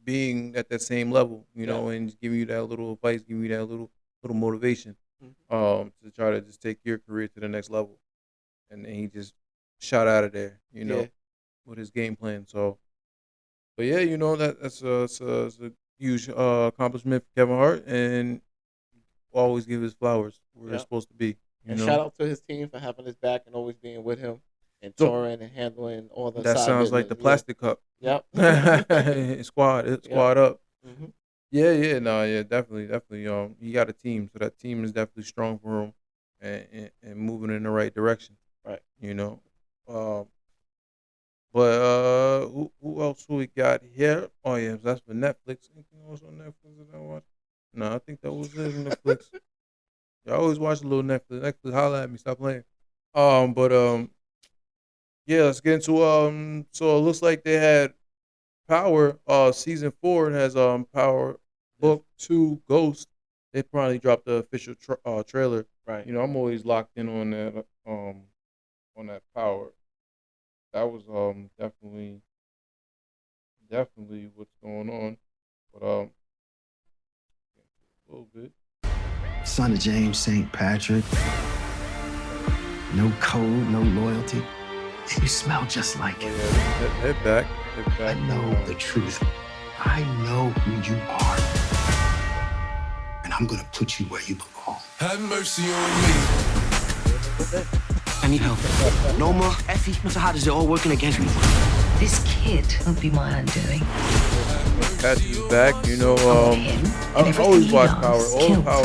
being at that same level, Yeah. and just giving you that little advice, giving you that little motivation, Mhm. to try to just take your career to the next level. And then he just shot out of there, Yeah. with his game plan. So, but yeah, that's a huge accomplishment for Kevin Hart, and always give his flowers where it's Yeah. supposed to be. You And shout know, out to his team for having his back and always being with him and so touring and handling all the that side sounds like business. the Yeah. plastic cup. Yep. Yep. Squad up. Hmm. Yeah, yeah, no, yeah, definitely, definitely. He got a team, so that team is definitely strong for him, and moving in the right direction. Right. You know, um, but who else who we got here? Oh yeah, that's for Netflix. Anything else on Netflix that I watch? No, I think that was it on Netflix. I always watch a little Netflix. Netflix, holla at me, stop playing. But yeah, let's get into So it looks like they had Power. Season 4 has Power Yes. Book 2 Ghost. They probably dropped the official trailer. Right. I'm always locked in on that Power. That was definitely what's going on. But a little bit. Son of James St. Patrick. No code, no loyalty. And you smell just like Oh him. yeah, head back. Head I back. know the truth. I know who you are. And I'm gonna put you where you belong. Have mercy on me. I need help. Noma, Effie, Mr. Hot, is it all working against me? This kid won't be my undoing. Patch is back. Him I and everything always he watch loves Power. All the kills Power.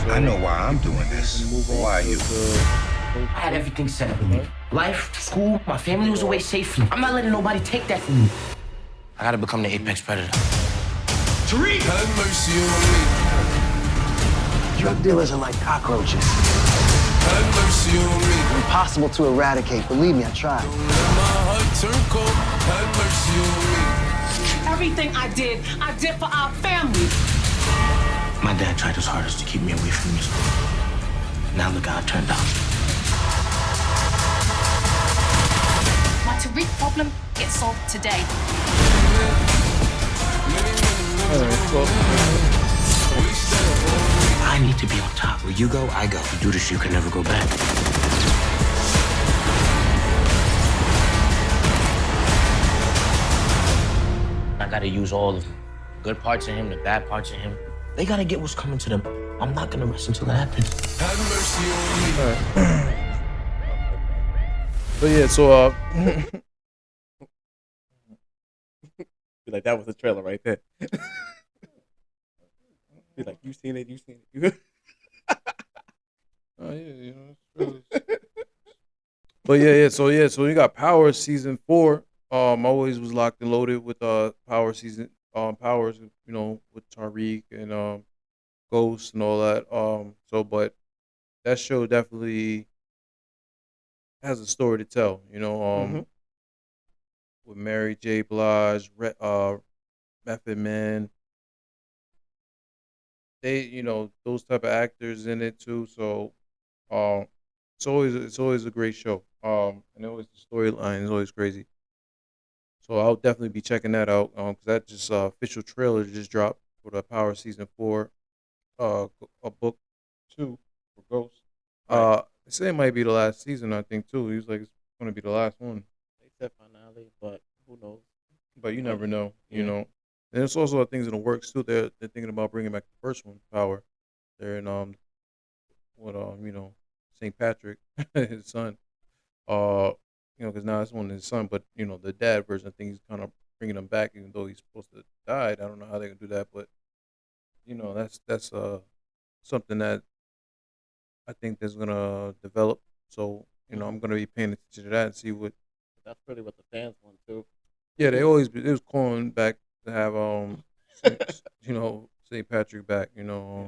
So I know why I'm doing this. move on Why are to you? I had everything set up with me. Life, school, my family was away safely. I'm not letting nobody take that from me. I gotta become the apex predator. Tariq! Have mercy on me. Drug dealers are like cockroaches. Have mercy on me. Impossible to eradicate. Believe me, I tried. Let my heart turn cold. Have mercy on me. Everything I did for our family. My dad tried his hardest to keep me away from music. Now look how it turned out. My Tariq problem gets solved today. I need to be on top. Where you go, I go. You do this, you can never go back. I gotta use all of them. Good parts of him, the bad parts of him. They gotta get what's coming to them. I'm not gonna rest until it happens. Have mercy on me. But yeah, Be like, that was the trailer right there. Be like, you seen it, you seen it. oh yeah, but so you got Power season 4. Always was locked and loaded with Power season Powers, with Tariq and Ghost and all that. But that show definitely has a story to tell. Mm-hmm. With Mary J. Blige, Method Man, they those type of actors in it too. So um, it's always a great show. And always the storyline is always crazy. So I'll definitely be checking that out. Because that just official trailer just dropped for the Power season 4. A book 2 for Ghost. Right. They say it might be the last season. I think too. He was like it's gonna be the last one. They said finale, but who knows? But you But never know. yeah, And there's also things in the works too. They're thinking about bringing back the first one, Power. They're in what St. Patrick, his son. Because now it's one of his son, but the dad version. I think he's kind of bringing him back, even though he's supposed to die. I don't know how they can do that, but that's something that I think that's gonna develop. So I'm gonna be paying attention to that and see what. that's really what the fans want too. Yeah, they was calling back to have St. Patrick back. Yeah.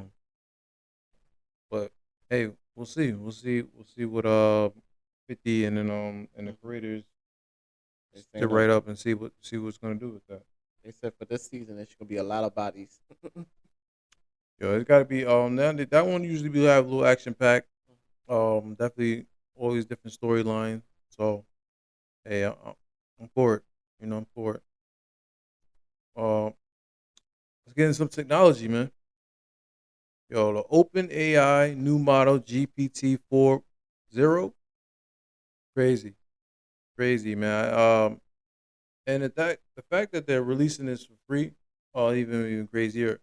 But hey, we'll see what 50 and then and the creators They to saying write up and see what's gonna do with that. they said for this season it's gonna be a lot of bodies. Yo, it's gotta be that one usually be have a little action pack. Definitely always different storyline. So hey, I'm for it. I'm for it. Let's get into some technology, man. Yo, the Open AI new model GPT 4.0, crazy, crazy, man. And the fact that they're releasing this for free, even crazier.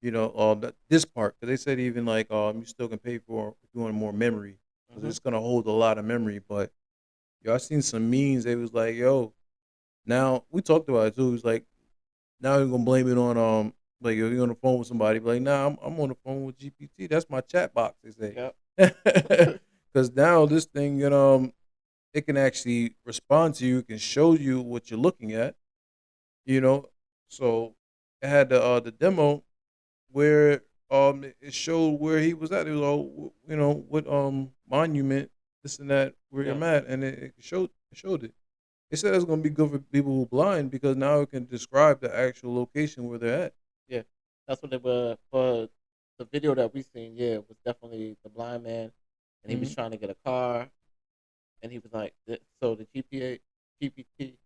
This part, because they said even like you still can pay for if you want more memory, because Hmm. it's gonna hold a lot of memory. But yo, I seen some memes. They was like, yo, now we talked about it too. It was like now you're gonna blame it on like if you're on the phone with somebody, be like, nah, I'm on the phone with GPT. That's my chat box. They Yep. say, because now this thing, it can actually respond to you. It can show you what you're looking at. You know, so it had the demo where it showed where he was at. It was all what monument this and that where Yeah. you're at, and it showed it. They said it's gonna be good for people who blind because now it can describe the actual location where they're at. Yeah. That's what they were for the video that we seen. Yeah, it was definitely the blind man, and he was Hmm. trying to get a car, and he was like, so the GPT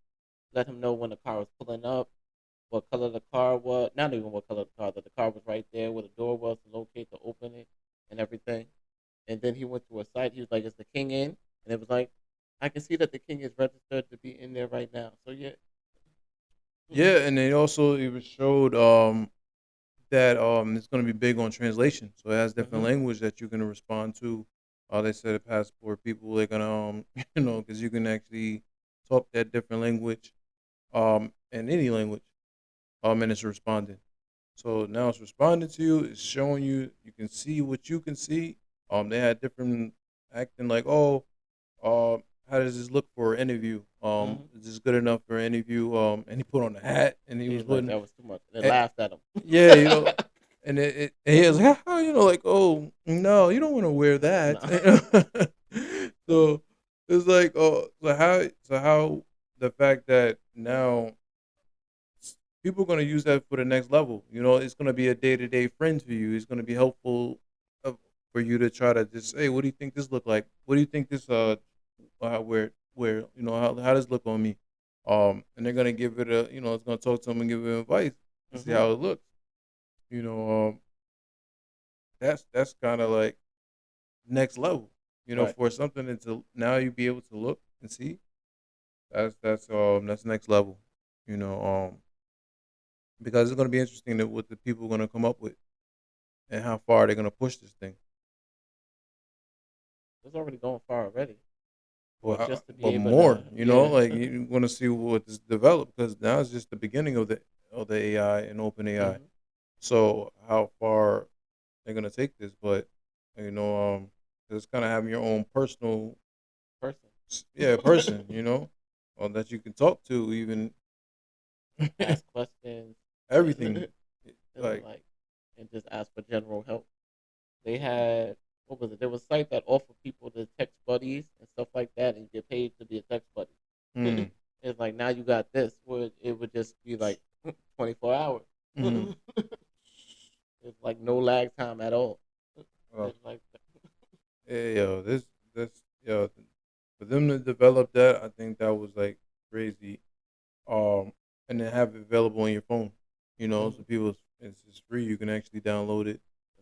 let him know when the car was pulling up, what color the car was, not even what color the car, that the car was right there where the door was to locate to open it and everything. And then he went to a site. He was like, "Is the king in?" And it was like, "I can see that the king is registered to be in there right now." So yeah. Mhm. Yeah, and they also even showed that it's going to be big on translation. So it has different Mhm. language that you can respond to. They said a passport people they're gonna because you can actually talk that different language in any language and it's responding. So now it's responding to you. It's showing you. You can see what you can see. They had different acting like, oh, how does this look for an interview? Mhm. Is this good enough for an interview? And he put on a hat and he was He's like, putting, that was too much. They eh, laughed at him. yeah, and and he was like, oh, like, oh no, you don't want to wear No. that. So it's like, oh, so how the fact that now people are going to use that for the next level. It's going to be a day-to-day friend for you. It's going to be helpful for you to try to just, hey, what do you think this look like? What do you think this where how does it look on me? And they're gonna give it it's gonna talk to them and give it advice to see Mhm. how it looks. You know, that's kind of like next level. Right. For something to now you be able to look and see. That's next level. You know, because it's gonna be interesting that what the people are gonna come up with and how far they're gonna push this thing. It's already going far already. Well, But just to be but able more, to, yeah. like you want to see what is developed because now it's just the beginning of the AI and open AI. Mhm. So how far they're gonna take this, but it's kind of having your own personal, Person. yeah, person, that you can talk to, even Ask questions everything, and like like and just ask for general help. They had what was it? There was a site that offered people to text buddies and stuff like that now you got this where it would just be like 24 hours. Mhm. It's like no lag time at all. Oh, It's like yeah, yo, this yo, for them to develop that, I think that was like crazy. And then have it available on your phone. So people, it's just free. You can actually download it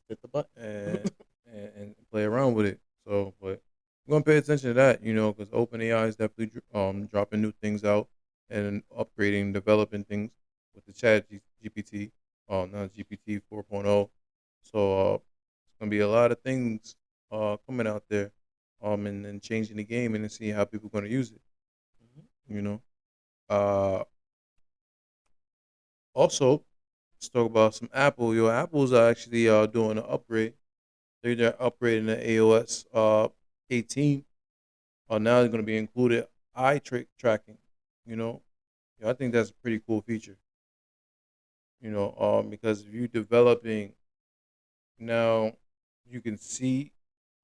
hit the button. and play around with it. So, but I'm gonna pay attention to that, because OpenAI is definitely dropping new things out and upgrading, developing things with the Chat GPT, now GPT 4.0. So it's gonna be a lot of things coming out there, and changing the game and then see how people are gonna use it. You know, uh, also let's talk about some Apple. Apple's actually doing an upgrade. They're upgrading the AOS 18. Now it's going to be included eye tracking. You know, I think that's a pretty cool feature. Because if you're developing now, you can see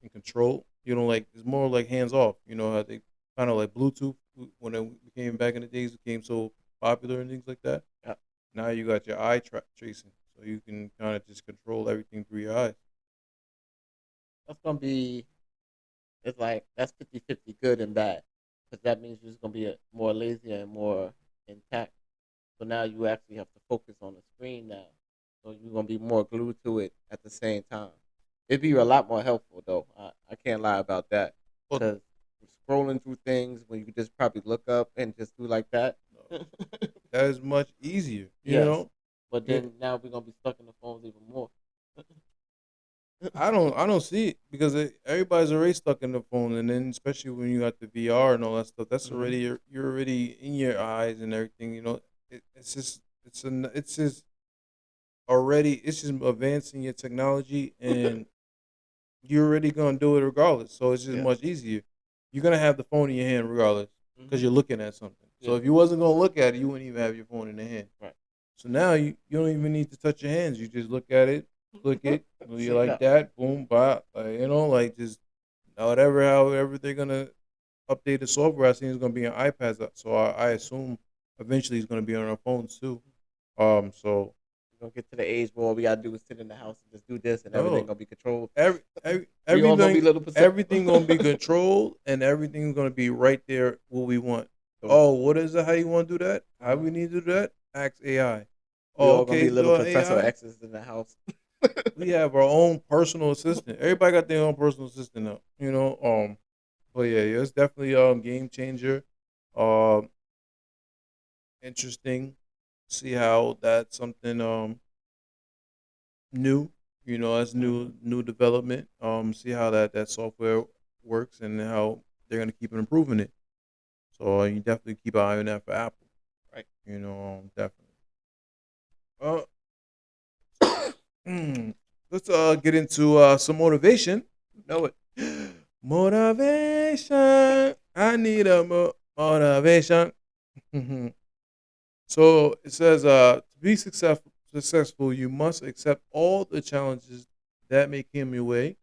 and control. You know, like it's more like hands off. You know how they kind of like Bluetooth when it became back in the days, it became so popular and things like that. Yeah. Now you got your eye tracing, so you can kind of just control everything through your eyes. That's gonna be. It's like that's 50-50 good and bad, because that means you're just gonna be more lazy and more intact. So now you actually have to focus on the screen now. So you're gonna be more glued to it at the same time. It'd be a lot more helpful though. I can't lie about that. Well, Because scrolling through things when you could just probably look up and just do like that. that is much easier. You Yes. know, But Yeah. then now we're gonna be stuck in the phones even more. I don't see it because everybody's already stuck in the phone, and then especially when you got the VR and all that stuff, that's Mhm. already you're already in your eyes and everything. It's just already it's just advancing your technology, and you're already gonna do it regardless. So it's just Yeah. much easier. You're gonna have the phone in your hand regardless because Mhm. you're looking at something. So Yeah. if you wasn't gonna look at it, you wouldn't even have your phone in the hand. Right. So now you don't even need to touch your hands. You just look at it, click it. You See like that. that? Boom, bop. Like just however they're gonna update the software. I think it's gonna be on iPads. So I assume eventually it's gonna be on our phones too. So We're gonna get to the age where all we gotta do is sit in the house and just do this, and no, everything gonna be controlled. every We all gonna be everything little percent. everything gonna be controlled and everything's gonna be right there what we want. So Oh, what is it? How you want to do that? How Uh-huh. we need to do that? Ask AI. we Oh, all gonna okay, be little do Professor AI. X's in the house. We have our own personal assistant. Everybody got their own personal assistant now. But yeah, it's definitely game changer. Um, Interesting. See how that's something new. That's new development. See how that software works and how they're gonna keep improving it. So you definitely keep an eye on that for Apple. Right. Definitely. Uh, let's get into some motivation. Know it. Motivation. I need a motivation. So it says, to be successful, you must accept all the challenges that may come your way,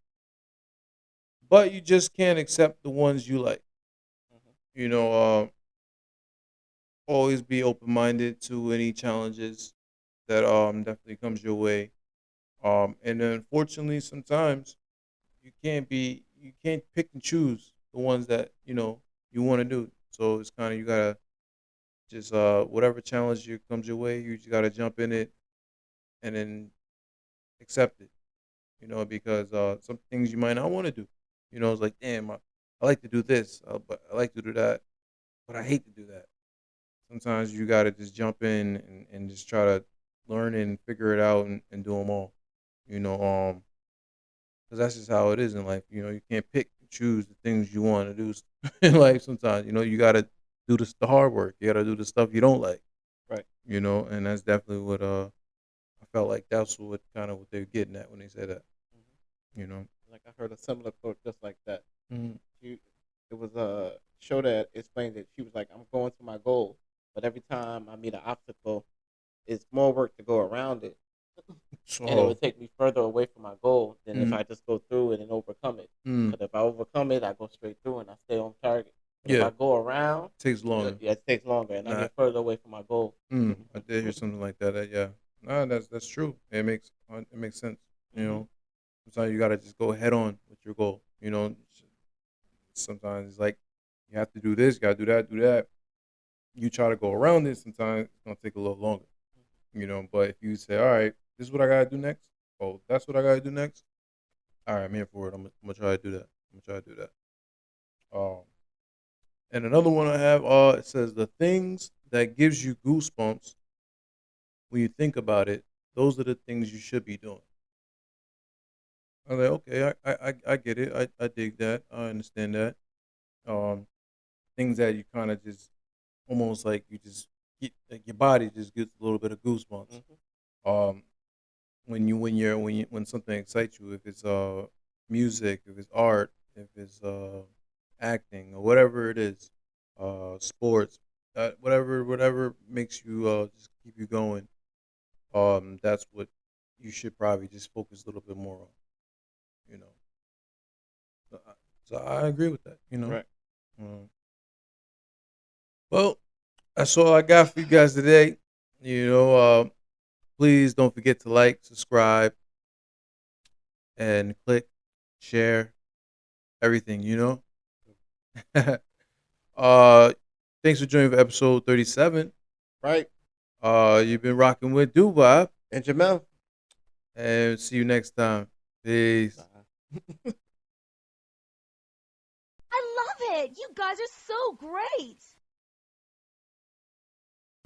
but you just can't accept the ones you like. Mhm. Always be open minded to any challenges that definitely comes your way. And then unfortunately, sometimes you can't pick and choose the ones that you want to do. So it's kind of you gotta just whatever challenge comes your way, you just gotta jump in it and then accept it. Because some things you might not want to do. It's like damn, I like to do this, but I like to do that, but I hate to do that. Sometimes you gotta just jump in and just try to learn and figure it out and do them all. You know, because that's just how it is in life. You can't pick and choose the things you want to do in life. Sometimes you gotta do the hard work. You gotta do the stuff you don't like. Right. And that's definitely what I felt like that's what they're getting at when they say that. Mhm. You know. Like I heard a similar quote just like that. Mm-hmm. It was a show that explained that she was like, "I'm going to my goal, but every time I meet an obstacle, it's more work to go around it, and it So. would take me further away from my goal than if Mm-hmm. I just go through it and overcome it. Mm-hmm. But if I overcome it, I go straight through and I stay on target." But if Yeah, I go around, takes longer. yeah, it takes longer, and I Nah. get further away from my goal. I did hear something like that. Yeah, nah, that's true. It makes sense. You know, sometimes you gotta just go head on with your goal. You know, sometimes it's like you have to do this, you gotta do that, do that. You try to go around it. Sometimes it's gonna take a little longer. You know, but if you say, all right, this is what I gotta do next. Oh, that's what I gotta do next. All right, I'm here for it. I'm gonna try to do that. I'm gonna try to do that. And another one I have, it says the things that gives you goosebumps when you think about it. Those are the things you should be doing. I'm like, okay, I get it. I dig that. I understand that. Um, things that you kind of just almost like you just get like your body just gets a little bit of goosebumps. Um, when something excites you, if it's music, if it's art, if it's acting or whatever it is, sports, whatever makes you just keep you going. That's what you should probably just focus a little bit more on. You know, so I agree with that. You know, Right. Um, well, that's all I got for you guys today. You know, please don't forget to like, subscribe, and click, share, everything. You know. Thanks for joining for episode 37. Right. You've been rocking with Dubai, And Jamel. and see you next time. Peace. I love it. You guys are so great.